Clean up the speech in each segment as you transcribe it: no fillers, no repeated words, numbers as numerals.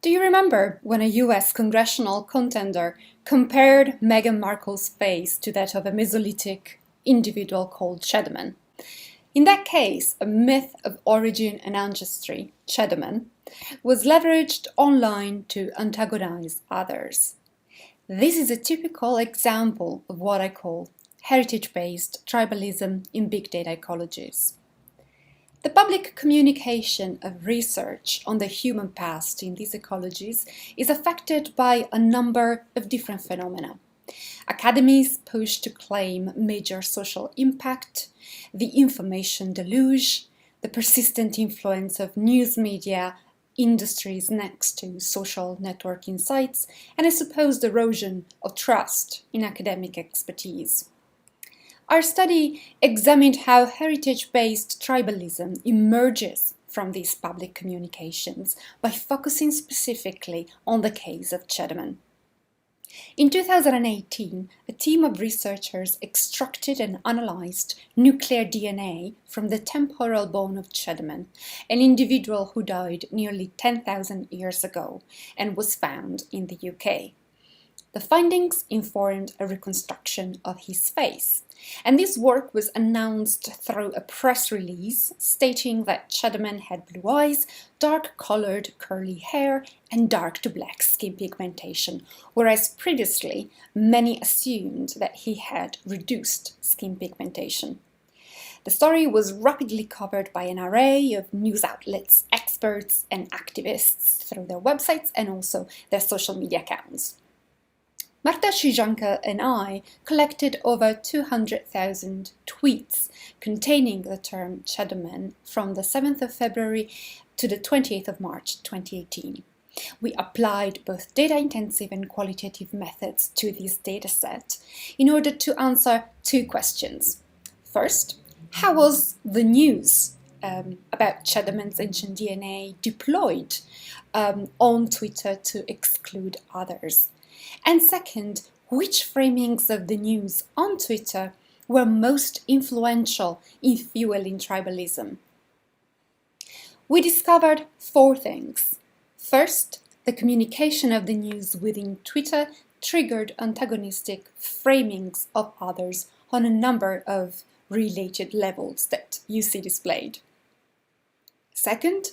Do you remember when a US congressional contender compared Meghan Markle's face to that of a Mesolithic individual called Chedman? In that case, a myth of origin and ancestry, Chedman, was leveraged online to antagonize others. This is a typical example of what I call heritage-based tribalism in big data ecologies. The public communication of research on the human past in these ecologies is affected by a number of different phenomena. Academies push to claim major social impact, the information deluge, the persistent influence of news media industries next to social networking sites, and a supposed erosion of trust in academic expertise. Our study examined how heritage-based tribalism emerges from these public communications by focusing specifically on the case of Chedman. In 2018, a team of researchers extracted and analyzed nuclear DNA from the temporal bone of Chedman, an individual who died nearly 10,000 years ago and was found in the UK. The findings informed a reconstruction of his face, and this work was announced through a press release stating that Chedman had blue eyes, dark-colored curly hair, and dark to black skin pigmentation, whereas previously many assumed that he had reduced skin pigmentation. The story was rapidly covered by an array of news outlets, experts, and activists through their websites and also their social media accounts. Marta Krzyżanka and I collected over 200,000 tweets containing the term Chedman from the 7th of February to the 28th of March 2018. We applied both data-intensive and qualitative methods to this dataset in order to answer two questions. First, how was the news about Chedman's ancient DNA deployed on Twitter to exclude others? And second, which framings of the news on Twitter were most influential in fueling tribalism? We discovered four things. First, the communication of the news within Twitter triggered antagonistic framings of others on a number of related levels that you see displayed. Second,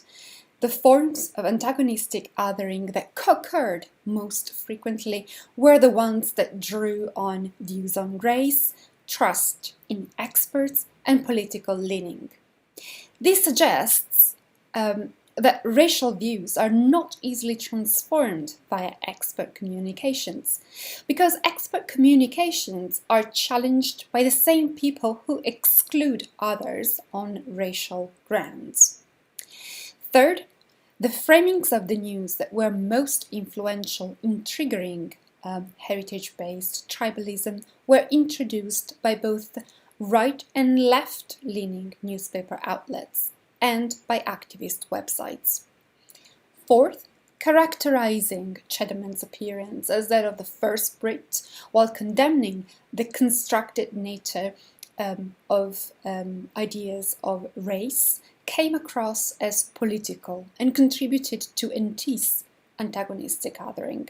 the forms of antagonistic othering that occurred most frequently were the ones that drew on views on race, trust in experts, and political leaning. This suggests that racial views are not easily transformed via expert communications, because expert communications are challenged by the same people who exclude others on racial grounds. Third, the framings of the news that were most influential in triggering heritage-based tribalism were introduced by both right and left-leaning newspaper outlets and by activist websites. Fourth, characterizing Chedman's appearance as that of the first Brit while condemning the constructed nature of ideas of race came across as political and contributed to intense antagonistic othering.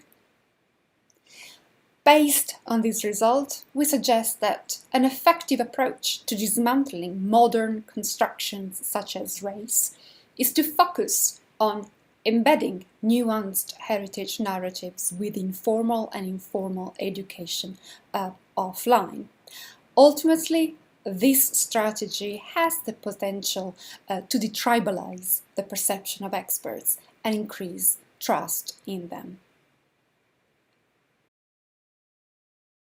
Based on this result, we suggest that an effective approach to dismantling modern constructions such as race is to focus on embedding nuanced heritage narratives within formal and informal education offline. Ultimately, this strategy has the potential to detribalize the perception of experts and increase trust in them.